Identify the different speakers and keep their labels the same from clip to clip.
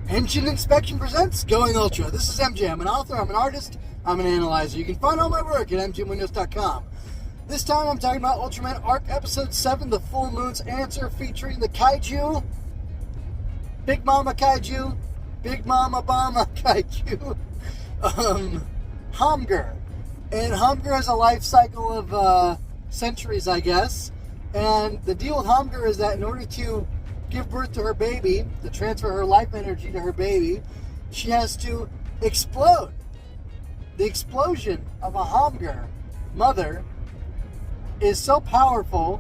Speaker 1: Henshin Inspection presents Going Ultra. This is MJ. I'm an author, I'm an artist, I'm an analyzer. You can find all my work at mgwindows.com. This time I'm talking about Ultraman Arc Episode 7, The Full Moon's Answer, featuring the Kaiju, Big Mama Kaiju, Big Mama Bomba Kaiju, Hamger. And Hamger has a life cycle of centuries, I guess. And the deal with Hamger is that in order to give birth to her baby, to transfer her life energy to her baby, she has to explode. The explosion of a Hamger mother is so powerful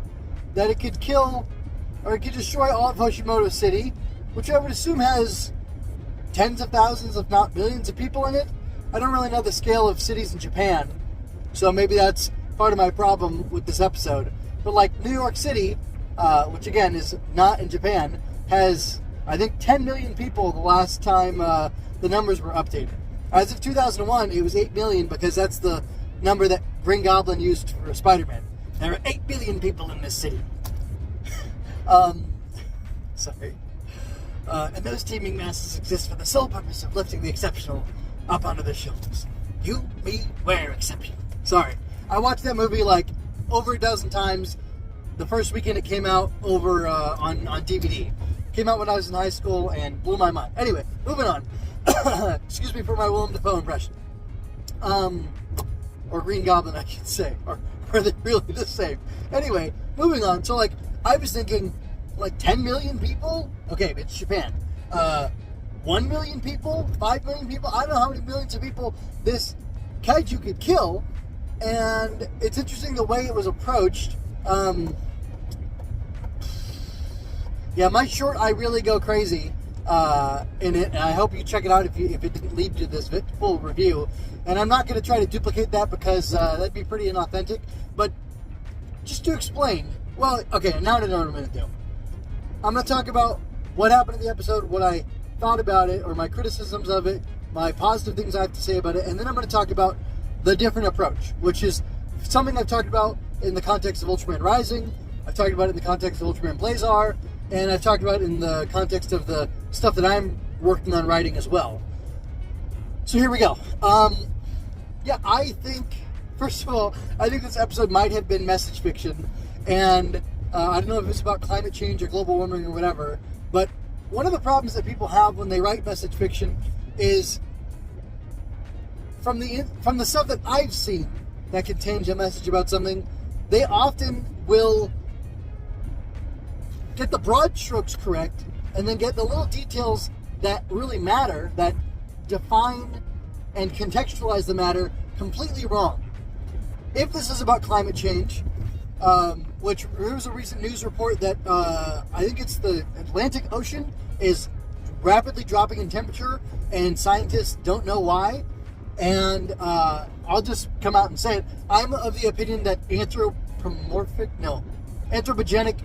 Speaker 1: that it could kill, or it could destroy all of Hoshimoto City, which I would assume has tens of thousands, if not millions of people in it. I don't really know the scale of cities in Japan, so maybe that's part of my problem with this episode. But like New York City, which again is not in Japan, has, I think, 10 million people the last time the numbers were updated. As of 2001, it was 8 million because that's the number that Green Goblin used for Spider-Man. There are 8 billion people in this city. Sorry. And those teeming masses exist for the sole purpose of lifting the exceptional up onto their shoulders. You, me, we're exceptional. Sorry. I watched that movie like over a dozen times. The first weekend it came out over on DVD. Came out when I was in high school and blew my mind. Anyway, moving on. Excuse me for my Willem Dafoe impression. Or Green Goblin, I should say. Or are they really the same? Anyway, moving on. So, like, I was thinking, like, 10 million people? Okay, it's Japan. 1 million people? 5 million people? I don't know how many millions of people this kaiju could kill. And it's interesting the way it was approached. Yeah, my short, I really go crazy in it, and I hope you check it out if it didn't lead to this full review. And I'm not going to try to duplicate that because that'd be pretty inauthentic. But just to explain, well, okay, now I know what I'm going to do. I'm going to talk about what happened in the episode, what I thought about it, or my criticisms of it, my positive things I have to say about it, and then I'm going to talk about the different approach, which is something I've talked about in the context of Ultraman Rising, I've talked about it in the context of Ultraman Blazar, and I've talked about it in the context of the stuff that I'm working on writing as well. So here we go. Yeah, I think, first of all, I think this episode might have been message fiction, and I don't know if it's about climate change or global warming or whatever, but one of the problems that people have when they write message fiction is from the stuff that I've seen that contains a message about something, they often will get the broad strokes correct and then get the little details that really matter, that define and contextualize the matter, completely wrong. If this is about climate change, which there was a recent news report that I think it's the Atlantic Ocean is rapidly dropping in temperature and scientists don't know why. And I'll just come out and say it. I'm of the opinion that anthropogenic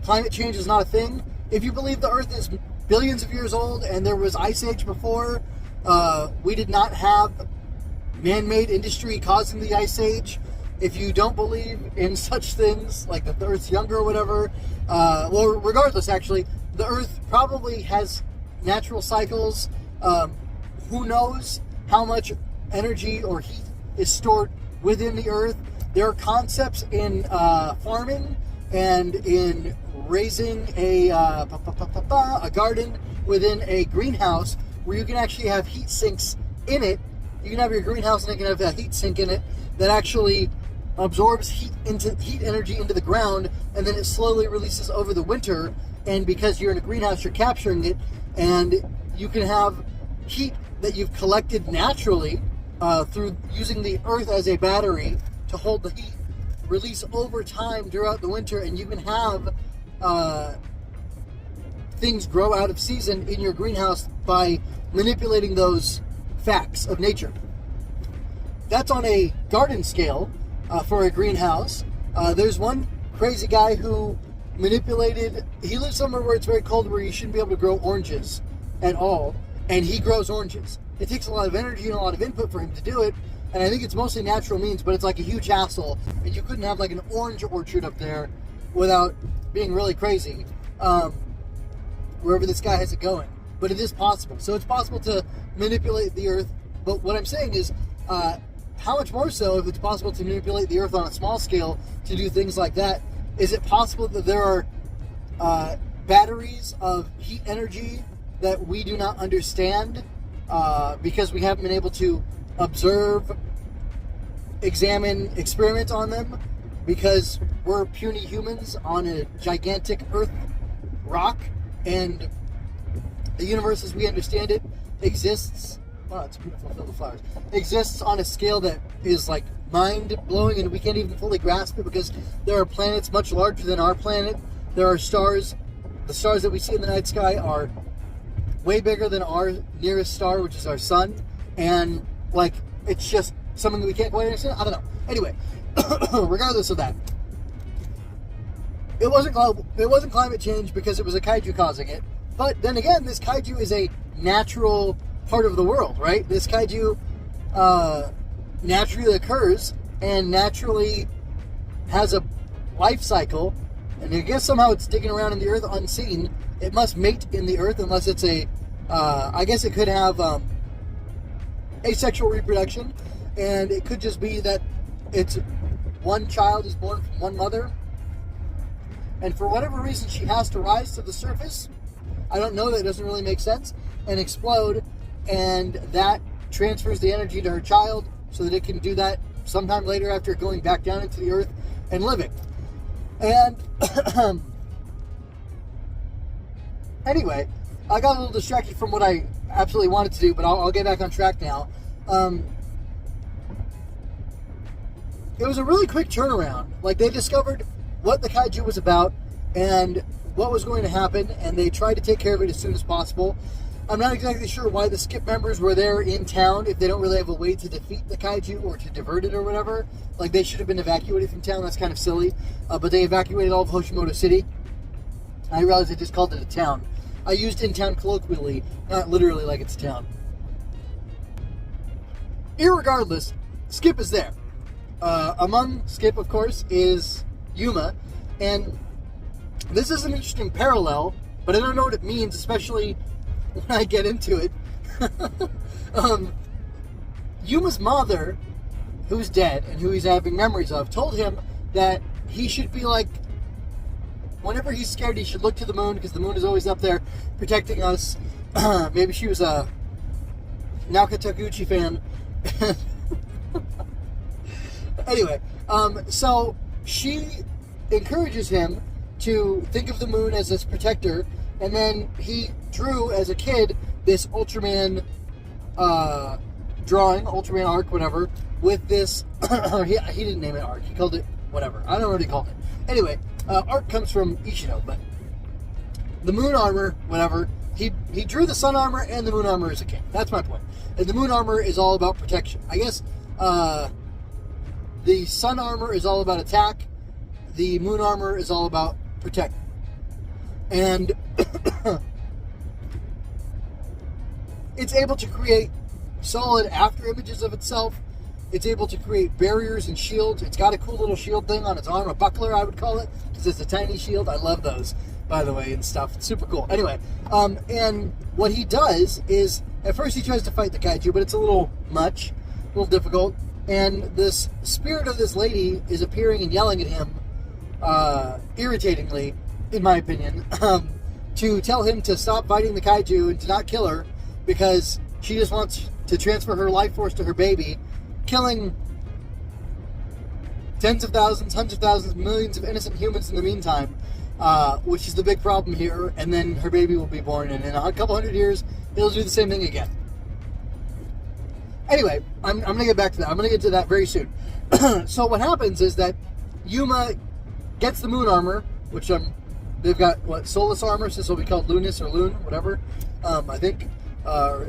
Speaker 1: climate change is not a thing. If you believe the Earth is billions of years old and there was ice age before, we did not have man-made industry causing the ice age. If you don't believe in such things, like that the Earth's younger or whatever, well, regardless, actually, the Earth probably has natural cycles. Who knows how much energy or heat is stored within the Earth? There are concepts in farming and in raising a garden within a greenhouse where you can actually have heat sinks in it. You can have your greenhouse and it can have a heat sink in it that actually absorbs heat energy into the ground, and then it slowly releases over the winter. And because you're in a greenhouse, you're capturing it, and you can have heat that you've collected naturally through using the Earth as a battery to hold the heat, release over time throughout the winter, and you can have things grow out of season in your greenhouse by manipulating those facts of nature. That's on a garden scale for a greenhouse. There's one crazy guy who he lives somewhere where it's very cold, where you shouldn't be able to grow oranges at all, and he grows oranges. It takes a lot of energy and a lot of input for him to do it, and I think it's mostly natural means, but it's like a huge hassle, and you couldn't have like an orange orchard up there without being really crazy, wherever this guy has it going. but it is possible. So it's possible to manipulate the Earth. But what I'm saying is, how much more so if it's possible to manipulate the Earth on a small scale to do things like that? Is it possible that there are batteries of heat energy that we do not understand because we haven't been able to observe, examine, experiment on them because we're puny humans on a gigantic Earth rock, and the universe as we understand it exists. Wow, it's beautiful, filled with flowers. Exists on a scale that is like mind-blowing, and we can't even fully grasp it because there are planets much larger than our planet. There are stars. The stars that we see in the night sky are way bigger than our nearest star, which is our sun. And like, it's just something that we can't quite understand. I don't know. Anyway, regardless of that, it wasn't climate change because it was a kaiju causing it. But then again, this kaiju is a natural part of the world, right? This kaiju naturally occurs and naturally has a life cycle, and I guess somehow it's digging around in the earth unseen. It must mate in the earth unless it's I guess it could have asexual reproduction, and it could just be that it's one child is born from one mother, and for whatever reason she has to rise to the surface. I don't know, that doesn't really make sense, and explode, and that transfers the energy to her child so that it can do that sometime later after going back down into the earth and living. And anyway, I got a little distracted from what I absolutely wanted to do, but I'll get back on track now. It was a really quick turnaround. Like, they discovered what the kaiju was about and what was going to happen, and they tried to take care of it as soon as possible. I'm not exactly sure why the Skip members were there in town if they don't really have a way to defeat the kaiju or to divert it or whatever. Like, they should have been evacuated from town. That's kind of silly. But they evacuated all of Hoshimoto City. I realized they just called it a town. I used in town colloquially, not literally like it's a town. Irregardless, Skip is there. Among Skip, of course, is Yuma. And this is an interesting parallel, but I don't know what it means, especially when I get into it. Yuma's mother, who's dead and who he's having memories of, told him that he should be like, whenever he's scared, he should look to the moon because the moon is always up there protecting us. Maybe she was a Naoka Taguchi fan. Anyway, so she encourages him to think of the moon as his protector, and then he drew, as a kid, this Ultraman drawing, Ultraman Arc, whatever, with this, he didn't name it Arc, he called it whatever, I don't know what he called it. Anyway, Arc comes from Ishido, but the moon armor, whatever, he drew the sun armor and the moon armor as a kid. That's my point. And the moon armor is all about protection. I guess the sun armor is all about attack, the moon armor is all about protect. And it's able to create solid after images of itself. It's able to create barriers and shields. It's got a cool little shield thing on its arm, a buckler, I would call it, because it's a tiny shield. I love those, by the way, and stuff. It's super cool. Anyway, and what he does is, at first he tries to fight the kaiju, but it's a little much, a little difficult. And this spirit of this lady is appearing and yelling at him, irritatingly, in my opinion, to tell him to stop fighting the kaiju and to not kill her, because she just wants to transfer her life force to her baby, killing tens of thousands, hundreds of thousands, millions of innocent humans in the meantime, which is the big problem here. And then her baby will be born, and in a couple hundred years, it'll do the same thing again. Anyway, I'm going to get back to that. I'm going to get to that very soon. So what happens is that Yuma gets the moon armor, which they've got, Solus armor, so this will be called Lunis or Loon, whatever, I think,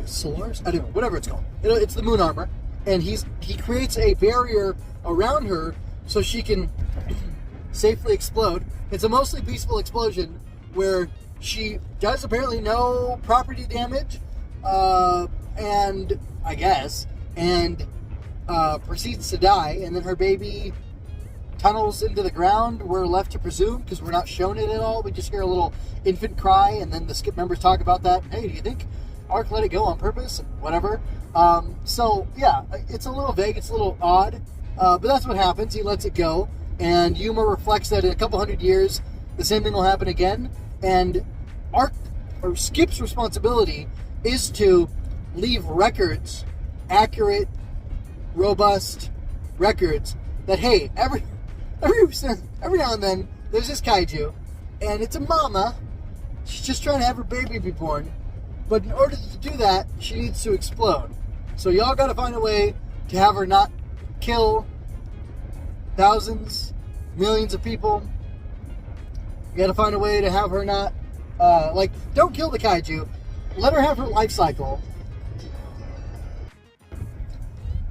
Speaker 1: Solaris, I don't know, whatever it's called. It's the moon armor, and he creates a barrier around her so she can safely explode. It's a mostly peaceful explosion where she does apparently no property damage, and I guess, and proceeds to die, and then her baby tunnels into the ground, we're left to presume, because we're not shown it at all. We just hear a little infant cry, and then the skip members talk about that. Hey, do you think Arc let it go on purpose? And whatever. So, yeah, it's a little vague. It's a little odd. But that's what happens. He lets it go. And Yuma reflects that in a couple hundred years, the same thing will happen again. And Arc, or Skip's responsibility is to leave records, accurate, robust records, that, hey, every now and then, there's this kaiju, and it's a mama. She's just trying to have her baby be born. But in order to do that, she needs to explode. So y'all gotta find a way to have her not kill thousands, millions of people. You gotta find a way to have her not, don't kill the kaiju. Let her have her life cycle.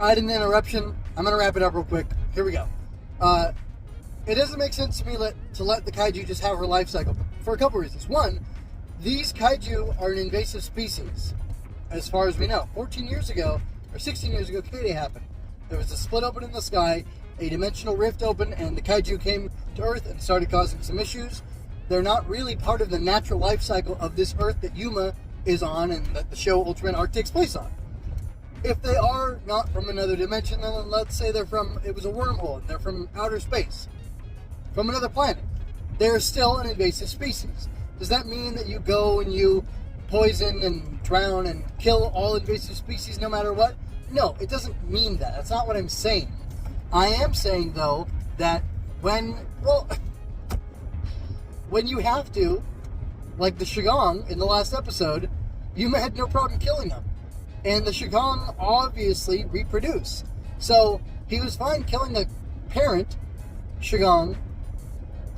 Speaker 1: I had an interruption. I'm gonna wrap it up real quick. Here we go. It doesn't make sense to me to let the kaiju just have her life cycle for a couple reasons. One, these kaiju are an invasive species, as far as we know. 14 years ago, or 16 years ago, K-Day happened. There was a split open in the sky, a dimensional rift opened, and the kaiju came to Earth and started causing some issues. They're not really part of the natural life cycle of this Earth that Yuma is on and that the show Ultraman Arc takes place on. If they are not from another dimension, then let's say it was a wormhole, and they're from outer space, from another planet. They're still an invasive species. Does that mean that you go and you poison and drown and kill all invasive species no matter what? No, it doesn't mean that. That's not what I'm saying. I am saying, though, that when you have to, like the Shigong in the last episode, Yuma had no problem killing them. And the Shigong obviously reproduce. So he was fine killing a parent Shigong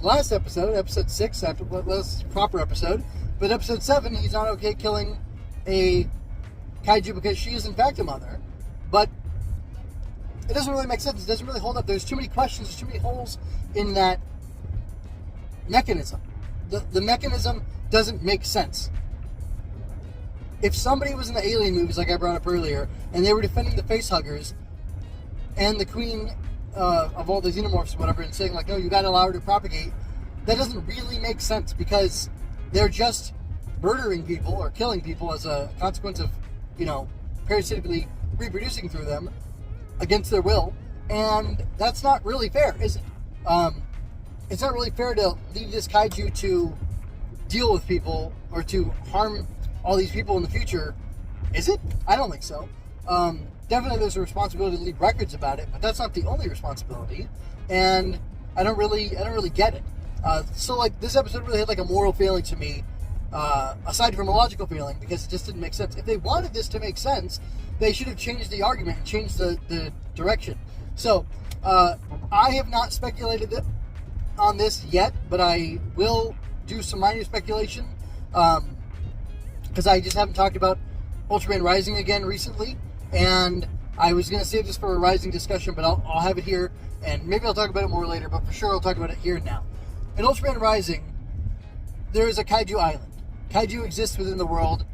Speaker 1: last episode, episode 6, last proper episode. But episode 7, he's not okay killing a kaiju because she is in fact a mother. But it doesn't really make sense. It doesn't really hold up. There's too many questions. There's too many holes in that mechanism. The mechanism doesn't make sense. If somebody was in the Alien movies, like I brought up earlier, and they were defending the facehuggers and the queen of all the xenomorphs or whatever, and saying, like, no, you gotta allow her to propagate, that doesn't really make sense, because they're just murdering people or killing people as a consequence of, parasitically reproducing through them against their will, and that's not really fair, is it? It's not really fair to leave this kaiju to deal with people or to harm all these people in the future, is it? I don't think so. Definitely there's a responsibility to leave records about it, but that's not the only responsibility, and I don't really get it. So like this episode really had like a moral feeling to me, aside from a logical feeling, because it just didn't make sense. If they wanted this to make sense, they should have changed the argument and changed the direction. So I have not speculated on this yet, but I will do some minor speculation, because I just haven't talked about Ultraman Rising again recently, and I was going to save this for a Rising discussion, but I'll have it here, and maybe I'll talk about it more later, but for sure I'll talk about it here and now. In Ultraman Rising, there is a Kaiju island. Kaiju exists within the world.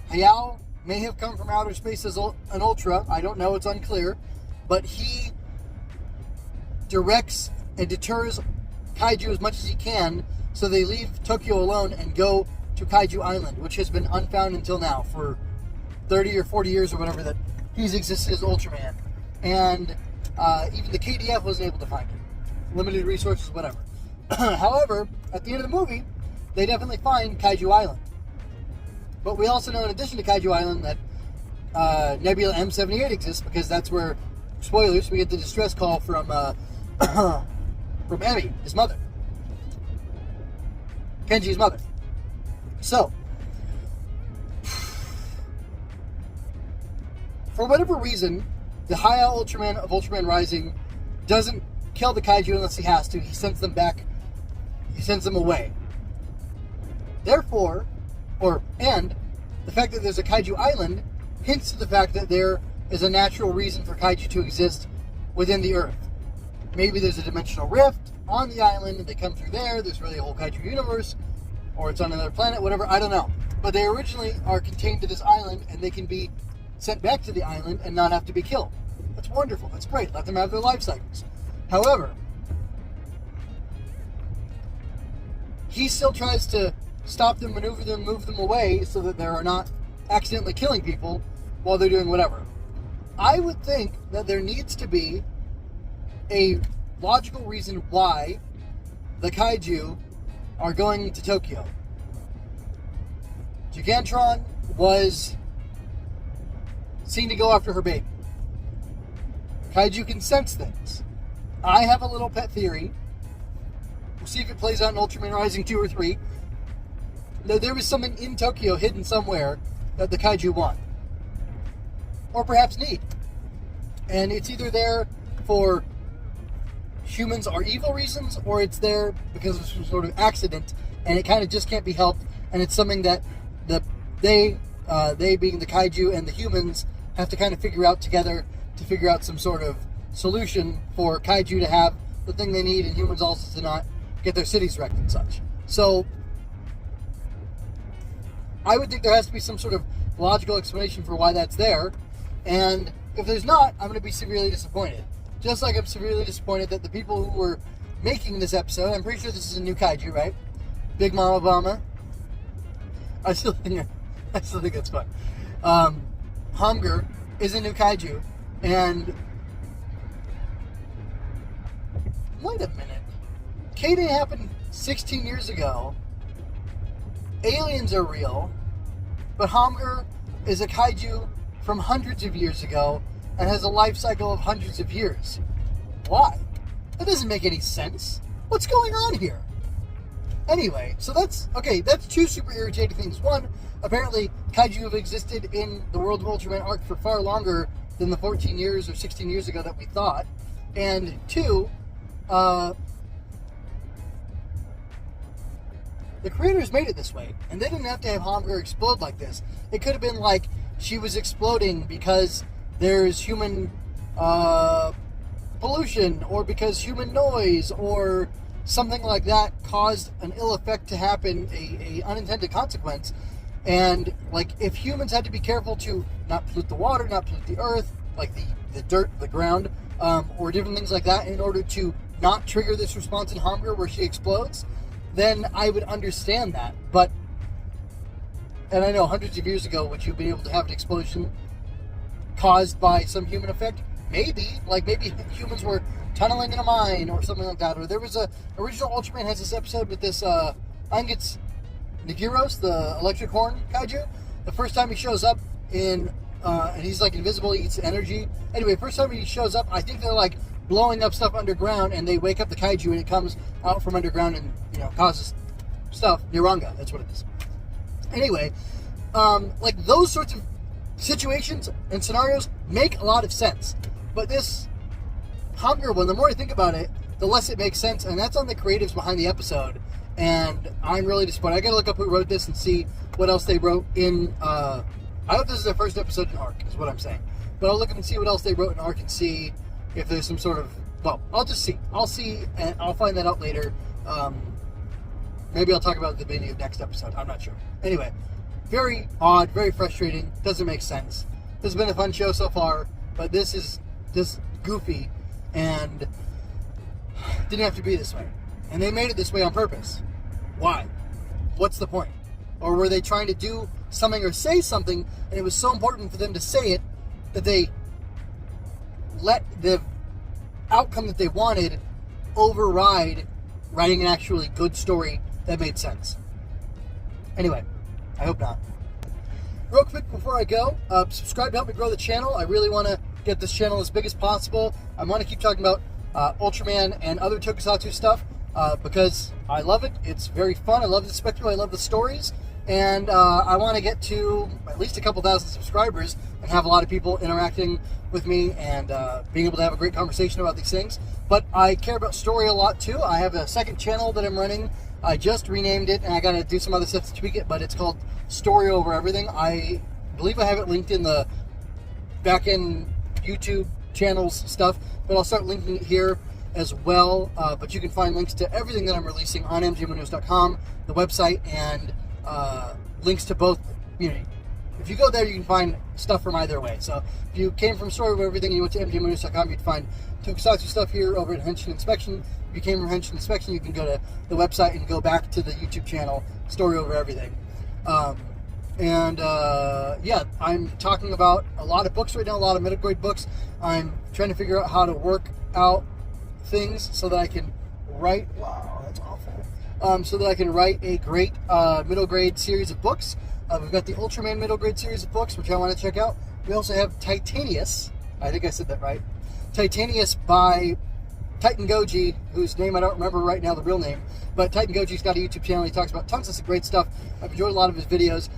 Speaker 1: Hayao may have come from outer space as an Ultra, I don't know, it's unclear, but he directs and deters Kaiju as much as he can, so they leave Tokyo alone and go to Kaiju Island, which has been unfound until now for 30 or 40 years or whatever that he's existed as Ultraman. And even the KDF wasn't able to find him. Limited resources, whatever. However, at the end of the movie, they definitely find Kaiju Island. But we also know, in addition to Kaiju Island, that Nebula M78 exists, because that's where, spoilers, we get the distress call from Emmy, his mother. Kenji's mother. So, for whatever reason, the Hayao Ultraman of Ultraman Rising doesn't kill the kaiju unless he has to. He sends them back. He sends them away. Therefore, and the fact that there's a Kaiju Island hints to the fact that there is a natural reason for kaiju to exist within the Earth. Maybe there's a dimensional rift on the island and they come through there. There's really a whole kaiju universe, or it's on another planet, whatever, I don't know. But they originally are contained to this island, and they can be sent back to the island and not have to be killed. That's wonderful. That's great. Let them have their life cycles. However, he still tries to stop them, maneuver them, move them away so that they're not accidentally killing people while they're doing whatever. I would think that there needs to be a logical reason why the Kaiju are going to Tokyo. Gigantron was seen to go after her baby. Kaiju can sense things. I have a little pet theory. We'll see if it plays out in Ultraman Rising 2 or 3. That there was something in Tokyo hidden somewhere that the Kaiju want. Or perhaps need. And it's either there for humans are evil reasons, or it's there because of some sort of accident, and it kind of just can't be helped, and it's something that they being the Kaiju and the humans have to kind of figure out together to figure out some sort of solution for Kaiju to have the thing they need and humans also to not get their cities wrecked and such. So I would think there has to be some sort of logical explanation for why that's there, and if there's not, I'm going to be severely disappointed. Just like I'm severely disappointed that the people who were making this episode, I'm pretty sure this is a new Kaiju, right? Big Mama Bomba. I still think it's fun. Hamger is a new Kaiju, and wait a minute. K-Day happened 16 years ago. Aliens are real, but Hamger is a Kaiju from hundreds of years ago and has a life cycle of hundreds of years. Why? That doesn't make any sense. What's going on here? Anyway, so that's two super irritating things. One, apparently Kaiju have existed in the world of Ultraman Arc for far longer than the 14 years or 16 years ago that we thought. And two, the creators made it this way, and they didn't have to have Hamger explode like this. It could have been like she was exploding because there's human pollution, or because human noise, or something like that caused an ill effect to happen, a unintended consequence. And like if humans had to be careful to not pollute the water, not pollute the earth, like the dirt, the ground, or different things like that in order to not trigger this response in Hamger where she explodes, then I would understand that. But, and I know hundreds of years ago, would you be able to have an explosion caused by some human effect? Maybe. Like maybe humans were tunneling in a mine or something like that. Or there was original Ultraman has this episode with this, I think it's Nagiros, the electric horn Kaiju. The first time he shows up in, and he's like invisible, he eats energy. Anyway, first time he shows up, I think they're like blowing up stuff underground, and they wake up the Kaiju, and it comes out from underground and, causes stuff. Niranga, that's what it is. Anyway, like those sorts of situations and scenarios make a lot of sense. But this Hamger one, the more I think about it, the less it makes sense, and that's on the creatives behind the episode. And I'm really disappointed. I gotta look up who wrote this and see what else they wrote in, I hope this is their first episode in Arc, is what I'm saying. But I'll look up and see what else they wrote in Arc and see if there's some sort of, well, I'll just see. I'll see, and I'll find that out later. Maybe I'll talk about it at the beginning of next episode. I'm not sure. Anyway, very odd, very frustrating. Doesn't make sense. This has been a fun show so far, but this is just goofy and didn't have to be this way. And they made it this way on purpose. Why? What's the point? Or were they trying to do something or say something, and it was so important for them to say it that they let the outcome that they wanted override writing an actually good story that made sense? Anyway, I hope not. Real quick before I go, subscribe to help me grow the channel. I really want to get this channel as big as possible. I want to keep talking about Ultraman and other Tokusatsu stuff because I love it. It's very fun. I love the spectacle. I love the stories. And I want to get to at least a couple thousand subscribers and have a lot of people interacting with me and being able to have a great conversation about these things. But I care about story a lot too. I have a second channel that I'm running. I just renamed it, and I got to do some other stuff to tweak it, but it's called Story Over Everything. I believe I have it linked in the back-end YouTube channels stuff, but I'll start linking it here as well. But you can find links to everything that I'm releasing on mgmnews.com, the website, and links to both, if you go there, you can find stuff from either way. So if you came from Story Over Everything and you went to mjmunus.com, you'd find Tokusatsu stuff here over at Henshin Inspection. If you came from Henshin Inspection, you can go to the website and go back to the YouTube channel, Story Over Everything. Yeah, I'm talking about a lot of books right now, a lot of middle grade books. I'm trying to figure out how to work out things so that I can write, wow, that's awful, so that I can write a great middle grade series of books. We've got the Ultraman middle grade series of books, which I want to check out. We also have Titanius, I think I said that right, Titanius by Titan Goji, whose name I don't remember right now, the real name, but Titan Goji's got a YouTube channel. He talks about tons of great stuff. I've enjoyed a lot of his videos.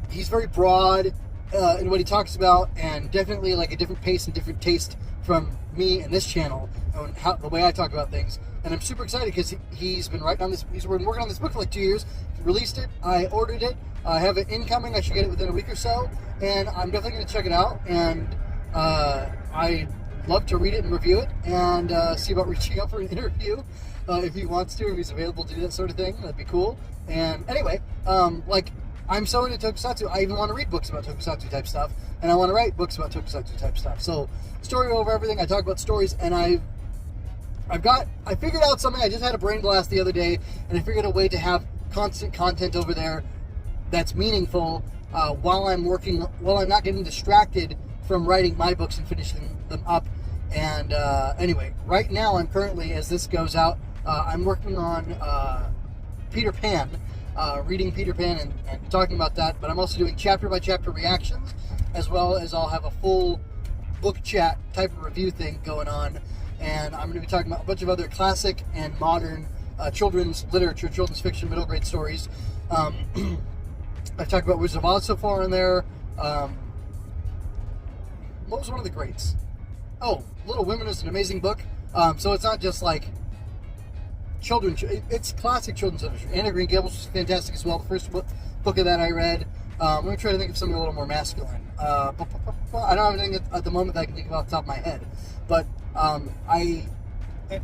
Speaker 1: He's very broad in what he talks about, and definitely like a different pace and different taste from me and this channel, and the way I talk about things. And I'm super excited because he's been writing on this. He's been working on this book for like 2 years. He released it. I ordered it. I have it incoming. I should get it within a week or so, and I'm definitely going to check it out. And I love to read it and review it, and see about reaching out for an interview if he wants to, if he's available to do that sort of thing. That'd be cool. And anyway, like, I'm so into Tokusatsu, I even want to read books about Tokusatsu type stuff, and I want to write books about Tokusatsu type stuff. So, Story Over Everything, I talk about stories, and I figured out something. I just had a brain blast the other day, and I figured a way to have constant content over there that's meaningful while I'm not getting distracted from writing my books and finishing them up. And anyway, right now I'm currently, as this goes out, I'm working on Peter Pan, reading Peter Pan and talking about that, but I'm also doing chapter by chapter reactions, as well as I'll have a full book chat type of review thing going on, and I'm going to be talking about a bunch of other classic and modern children's literature, children's fiction, middle grade stories. I've talked about Wizard of Oz so far in there. What was one of the greats? Oh, Little Women is an amazing book. So it's not just like children's, it's classic children's literature. Anna Green Gables was fantastic as well. The first book of that I read. I'm going to try to think of something a little more masculine. I don't have anything at the moment that I can think of off the top of my head. But I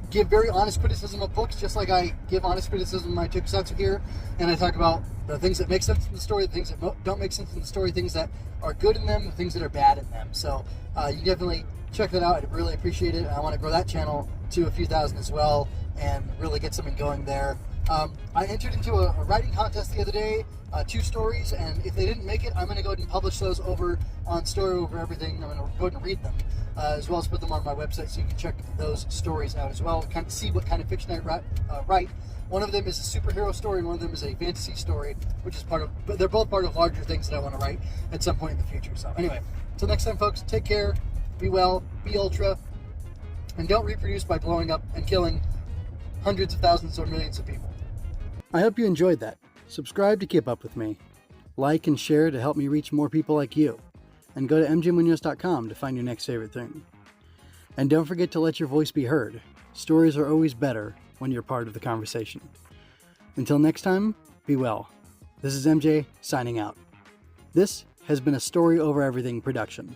Speaker 1: give very honest criticism of books, just like I give honest criticism of my Tokusatsu here. And I talk about the things that make sense in the story, the things that don't make sense in the story, things that are good in them, the things that are bad in them. So you definitely check that out. I'd really appreciate it. I want to grow that channel to a few thousand as well, and really get something going there. I entered into a writing contest the other day, 2 stories, and if they didn't make it, I'm going to go ahead and publish those over on Story Over Everything. I'm going to go ahead and read them, as well as put them on my website so you can check those stories out as well, kind of see what kind of fiction I write. One of them is a superhero story, and one of them is a fantasy story, which is but they're both part of larger things that I want to write at some point in the future. So anyway, until next time, folks, take care, be well, be ultra, and don't reproduce by blowing up and killing hundreds of thousands or millions of people. I hope you enjoyed that. Subscribe to keep up with me. Like and share to help me reach more people like you. And go to mjmunus.com to find your next favorite thing. And don't forget to let your voice be heard. Stories are always better when you're part of the conversation. Until next time, be well. This is MJ signing out. This has been a Story Over Everything production.